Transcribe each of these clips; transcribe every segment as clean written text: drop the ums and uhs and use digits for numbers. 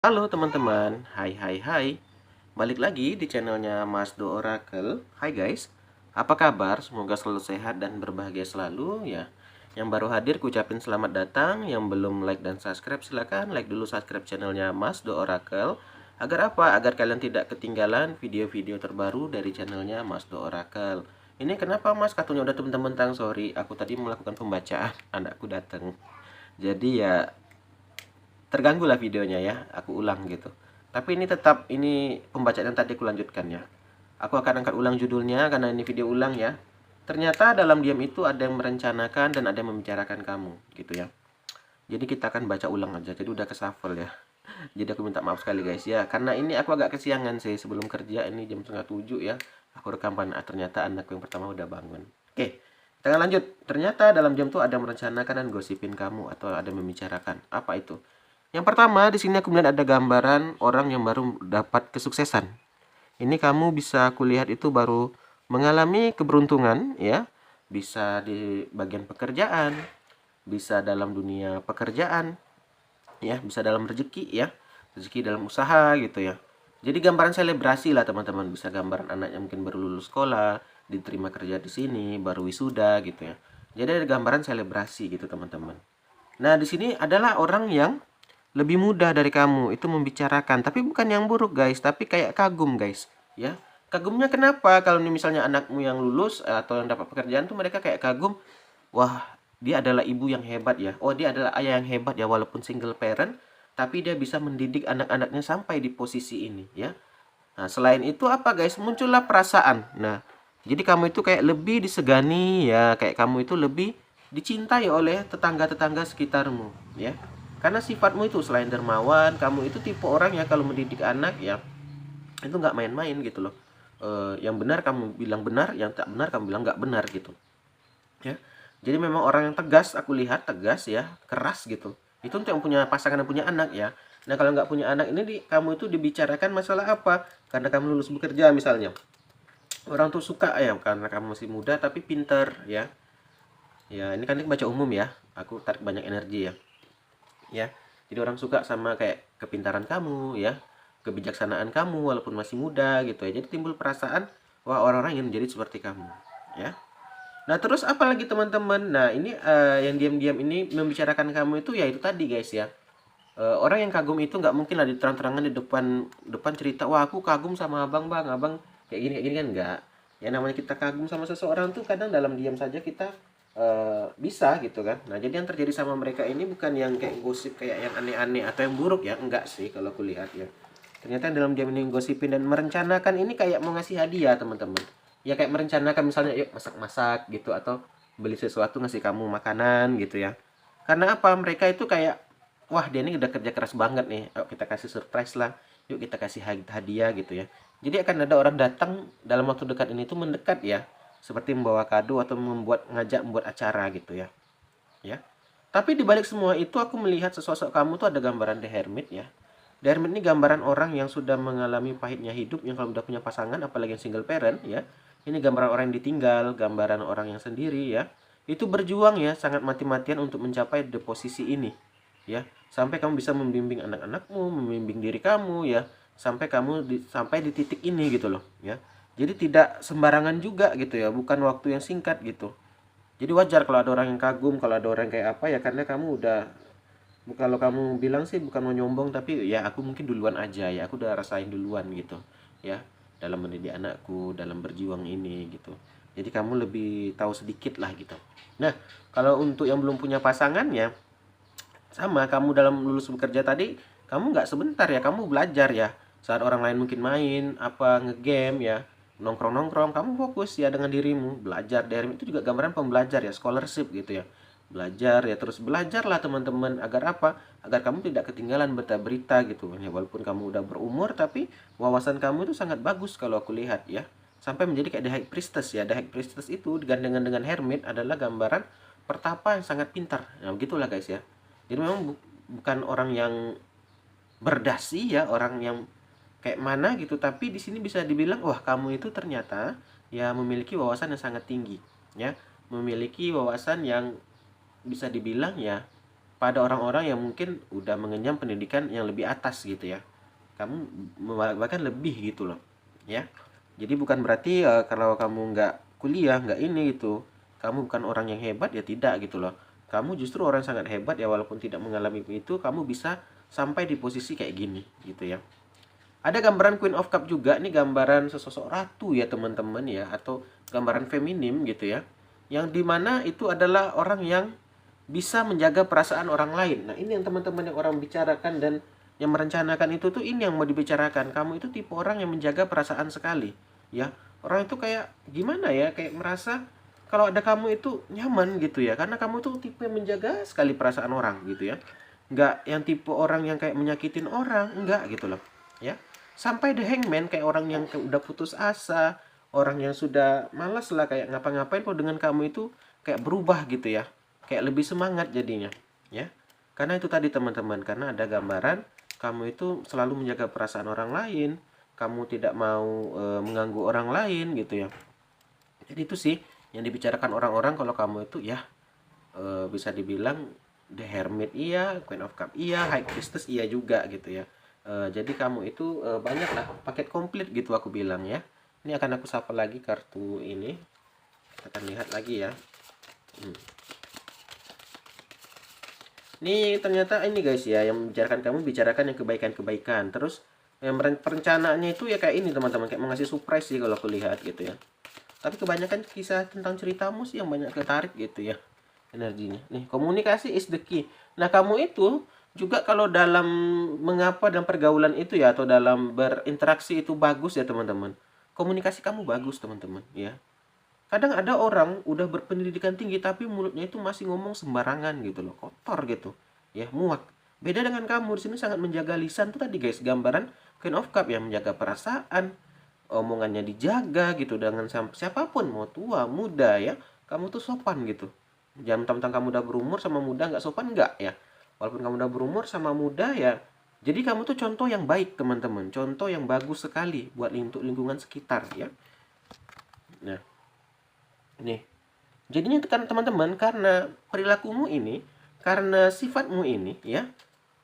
Halo teman-teman, hai. Balik lagi di channelnya Mas Do Oracle. Hai guys, apa kabar? Semoga selalu sehat dan berbahagia selalu ya. Yang baru hadir ku ucapin selamat datang. Yang belum like dan subscribe silakan like dulu subscribe channelnya Mas Do Oracle. Agar apa? Agar kalian tidak ketinggalan video-video terbaru dari channelnya Mas Do Oracle. Ini kenapa Mas katanya udah teman-teman? Sorry, aku tadi melakukan pembacaan, anakku datang. Jadi ya terganggu lah videonya ya, aku ulang gitu. Tapi ini tetap, ini pembacaan yang tadi aku lanjutkan ya. Aku akan angkat ulang judulnya karena ini video ulang ya. Ternyata dalam diam itu ada yang merencanakan dan ada yang membicarakan kamu gitu ya. Jadi kita akan baca ulang aja, jadi udah ke shuffle ya. Jadi aku minta maaf sekali guys ya, karena ini aku agak kesiangan sih sebelum kerja, ini jam setengah 7 ya. Aku rekaman, ternyata anakku yang pertama udah bangun. Oke, kita akan lanjut. Ternyata dalam jam tuh ada yang merencanakan dan gosipin kamu atau ada yang membicarakan. Apa itu? Yang pertama, di sini aku melihat ada gambaran orang yang baru dapat kesuksesan. Ini kamu bisa kulihat itu baru mengalami keberuntungan ya. Bisa di bagian pekerjaan, bisa dalam dunia pekerjaan, ya, bisa dalam rezeki ya. Rezeki dalam usaha gitu ya. Jadi gambaran selebrasi lah teman-teman, bisa gambaran anak yang mungkin baru lulus sekolah, diterima kerja di sini, baru wisuda gitu ya. Jadi ada gambaran selebrasi gitu teman-teman. Nah, di sini adalah orang yang lebih mudah dari kamu itu membicarakan, tapi bukan yang buruk guys, tapi kayak kagum guys ya. Kagumnya kenapa? Kalau ini misalnya anakmu yang lulus atau yang dapat pekerjaan tuh mereka kayak kagum, wah dia adalah ibu yang hebat ya, oh dia adalah ayah yang hebat ya, walaupun single parent tapi dia bisa mendidik anak-anaknya sampai di posisi ini ya. Nah, selain itu apa guys, muncullah perasaan. Nah, jadi kamu itu kayak lebih disegani ya, kayak kamu itu lebih dicintai oleh tetangga-tetangga sekitarmu ya. Karena sifatmu itu selain dermawan, kamu itu tipe orang ya kalau mendidik anak ya, itu nggak main-main gitu loh. Yang benar kamu bilang benar, yang tak benar kamu bilang nggak benar gitu ya. Jadi memang orang yang tegas, aku lihat tegas ya, keras gitu. Itu untuk yang punya pasangan dan punya anak ya. Nah kalau nggak punya anak ini kamu itu dibicarakan masalah apa? Karena kamu lulus bekerja misalnya, orang tuh suka ya karena kamu masih muda tapi pinter ya. Ya ini kan baca umum ya, aku tarik banyak energi ya. Ya, jadi orang suka sama kayak kepintaran kamu ya, kebijaksanaan kamu walaupun masih muda gitu ya. Jadi timbul perasaan, wah orang-orang ingin menjadi seperti kamu ya. Nah, terus apalagi teman-teman? Nah, ini yang diam-diam ini membicarakan kamu itu ya itu tadi guys ya. Orang yang kagum itu nggak mungkin lah diterang-terangan di depan depan cerita, wah aku kagum sama abang bang, abang kayak gini kan enggak. Ya namanya kita kagum sama seseorang tuh kadang dalam diam saja kita bisa gitu kan. Nah, jadi yang terjadi sama mereka ini bukan yang kayak gosip kayak yang aneh-aneh atau yang buruk ya, enggak sih kalau aku lihat ya. Ternyata yang dalam diam ini gosipin dan merencanakan ini kayak mau ngasih hadiah teman-teman. Ya kayak merencanakan misalnya yuk masak-masak gitu atau beli sesuatu ngasih kamu makanan gitu ya. Karena apa? Mereka itu kayak, wah dia ini udah kerja keras banget nih, yuk kita kasih surprise lah, yuk kita kasih hadiah gitu ya. Jadi akan ada orang datang dalam waktu dekat ini tuh mendekat ya, seperti membawa kado atau membuat acara gitu ya. Ya. Tapi di balik semua itu aku melihat sesosok kamu tuh ada gambaran The Hermit ya. The Hermit ini gambaran orang yang sudah mengalami pahitnya hidup, yang kalau udah punya pasangan apalagi yang single parent ya. Ini gambaran orang yang ditinggal, gambaran orang yang sendiri ya. Itu berjuang ya sangat mati-matian untuk mencapai di posisi ini ya. Sampai kamu bisa membimbing anak-anakmu, membimbing diri kamu ya, sampai kamu sampai di titik ini gitu loh ya. Jadi tidak sembarangan juga gitu ya, bukan waktu yang singkat gitu. Jadi wajar kalau ada orang yang kagum, kalau ada orang kayak apa ya, karena kamu udah, kalau kamu bilang sih bukan mau nyombong tapi ya aku mungkin duluan aja ya, aku udah rasain duluan gitu ya, dalam mendidik anakku, dalam berjuang ini gitu. Jadi kamu lebih tahu sedikit lah gitu. Nah, kalau untuk yang belum punya pasangan ya, sama kamu dalam lulus bekerja tadi, kamu nggak sebentar ya, kamu belajar ya. Saat orang lain mungkin main, apa ngegame ya, nongkrong-nongkrong, kamu fokus ya dengan dirimu, belajar. Dari itu juga gambaran pembelajar ya, scholarship gitu ya. Belajar ya, terus belajarlah teman-teman, agar apa? Agar kamu tidak ketinggalan berita-berita gitu. Ya, walaupun kamu udah berumur, tapi wawasan kamu itu sangat bagus kalau aku lihat ya. Sampai menjadi kayak The High Priestess ya. The High Priestess itu digandengan dengan Hermit adalah gambaran pertapa yang sangat pintar. Nah, begitulah guys ya. Jadi memang bukan orang yang berdasi ya, orang yang kayak mana gitu, tapi di sini bisa dibilang wah kamu itu ternyata ya memiliki wawasan yang sangat tinggi ya, memiliki wawasan yang bisa dibilang ya pada orang-orang yang mungkin udah mengenyam pendidikan yang lebih atas gitu ya. Kamu bahkan lebih gitu loh, ya. Jadi bukan berarti kalau kamu nggak kuliah, nggak ini gitu, kamu bukan orang yang hebat ya, tidak gitu loh. Kamu justru orang yang sangat hebat ya, walaupun tidak mengalami itu, kamu bisa sampai di posisi kayak gini gitu ya. Ada gambaran Queen of Cup juga, nih gambaran sesosok ratu ya teman-teman ya, atau gambaran feminim gitu ya. Yang dimana itu adalah orang yang bisa menjaga perasaan orang lain. Nah, ini yang teman-teman yang orang bicarakan dan yang merencanakan itu tuh, ini yang mau dibicarakan. Kamu itu tipe orang yang menjaga perasaan sekali, ya. Orang itu kayak gimana ya? Kayak merasa kalau ada kamu itu nyaman gitu ya. Karena kamu tuh tipe yang menjaga sekali perasaan orang gitu ya. Enggak yang tipe orang yang kayak menyakitin orang, enggak gitu loh, ya. Sampai The Hangman kayak orang yang udah putus asa, orang yang sudah malas lah kayak ngapa-ngapain, kok dengan kamu itu kayak berubah gitu ya, kayak lebih semangat jadinya, ya. Karena itu tadi teman-teman, karena ada gambaran kamu itu selalu menjaga perasaan orang lain, kamu tidak mau mengganggu orang lain gitu ya. Jadi itu sih yang dibicarakan orang-orang kalau kamu itu ya, bisa dibilang The Hermit iya, Queen of Cup iya, High Priestess iya juga gitu ya. Jadi kamu itu banyak lah paket komplit gitu aku bilang ya. Ini akan aku sapa lagi kartu ini, kita akan lihat lagi ya. Ini ternyata ini guys ya, yang membicarakan kamu bicarakan yang kebaikan-kebaikan. Terus yang perencanaannya itu ya kayak ini teman-teman, kayak mengasih surprise sih kalau aku lihat gitu ya. Tapi kebanyakan kisah tentang ceritamu sih yang banyak ketarik gitu ya energinya. Nih, komunikasi is the key. Nah, kamu itu juga kalau dalam mengapa dalam pergaulan itu ya, atau dalam berinteraksi itu bagus ya teman-teman. Komunikasi kamu bagus teman-teman ya. Kadang ada orang udah berpendidikan tinggi tapi mulutnya itu masih ngomong sembarangan gitu loh, kotor gitu. Ya, muak. Beda dengan kamu di sini sangat menjaga lisan tuh tadi guys, gambaran Queen of Cup yang menjaga perasaan, omongannya dijaga gitu dengan siapapun, mau tua, muda ya. Kamu tuh sopan gitu. Jangan mentang-mentang kamu udah berumur sama muda nggak sopan, nggak ya. Walaupun kamu udah berumur sama muda ya. Jadi kamu tuh contoh yang baik teman-teman, contoh yang bagus sekali buat untuk lingkungan sekitar ya. Nah, nih. Jadinya teman-teman, karena perilakumu ini, karena sifatmu ini ya,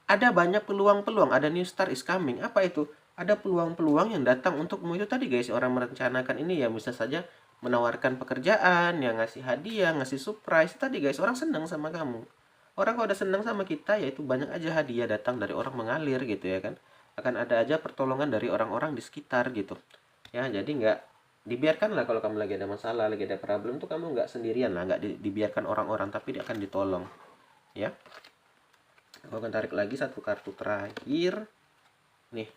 ada banyak peluang-peluang, ada new star is coming. Apa itu? Ada peluang-peluang yang datang untukmu itu tadi guys. Orang merencanakan ini ya, bisa saja menawarkan pekerjaan, yang ngasih hadiah, ngasih surprise. Tadi guys, orang senang sama kamu. Orang kalau udah senang sama kita, ya itu banyak aja hadiah datang dari orang mengalir gitu ya kan. Akan ada aja pertolongan dari orang-orang di sekitar gitu. Ya, jadi nggak dibiarkan lah kalau kamu lagi ada masalah, lagi ada problem tuh kamu nggak sendirian lah, nggak dibiarkan orang-orang, tapi dia akan ditolong ya. Aku akan tarik lagi satu kartu terakhir nih,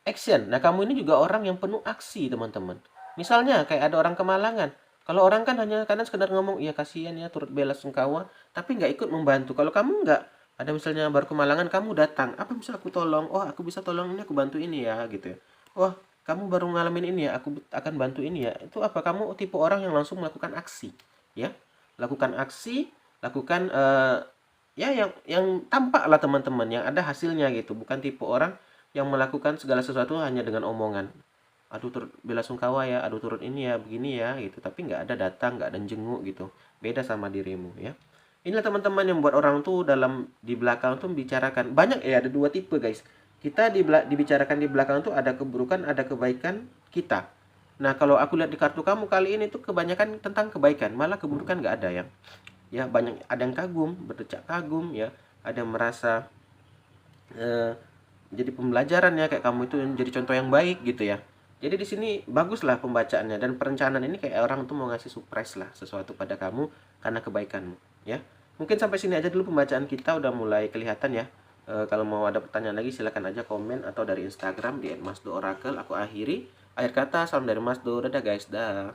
action. Nah, kamu ini juga orang yang penuh aksi teman-teman. Misalnya kayak ada orang kemalangan, kalau orang kan hanya kadang sekedar ngomong iya kasihan ya, turut bela sungkawa, tapi nggak ikut membantu. Kalau kamu nggak ada, misalnya baru kemalangan, kamu datang, apa bisa aku tolong, oh aku bisa tolong ini, aku bantu ini ya gitu ya. Oh, kamu baru ngalamin ini ya, aku akan bantu ini ya. Itu apa, kamu tipe orang yang langsung melakukan aksi ya. Lakukan aksi, lakukan ya yang tampak lah teman-teman, yang ada hasilnya gitu. Bukan tipe orang yang melakukan segala sesuatu hanya dengan omongan. Aduh turut bela sungkawa ya, aduh turut ini ya, begini ya gitu. Tapi nggak ada datang, nggak ada jenguk gitu. Beda sama dirimu ya. Inilah teman-teman yang buat orang tuh dalam di belakang tuh membicarakan. Banyak ya, ada dua tipe guys. Kita dibicarakan di belakang tuh ada keburukan, ada kebaikan kita. Nah, kalau aku lihat di kartu kamu kali ini tuh kebanyakan tentang kebaikan, malah keburukan nggak ada ya. Banyak ada yang kagum, berdecak kagum ya, ada yang merasa jadi pembelajaran ya, kayak kamu itu jadi contoh yang baik gitu ya. Jadi di sini baguslah pembacaannya, dan perencanaan ini kayak orang tuh mau ngasih surprise lah sesuatu pada kamu karena kebaikanmu ya. Mungkin sampai sini aja dulu pembacaan kita, udah mulai kelihatan ya. Kalau mau ada pertanyaan lagi silahkan aja komen atau dari Instagram di @masdooracle. Aku akhiri. Akhir kata, salam dari Masdo. Dadah guys, dah.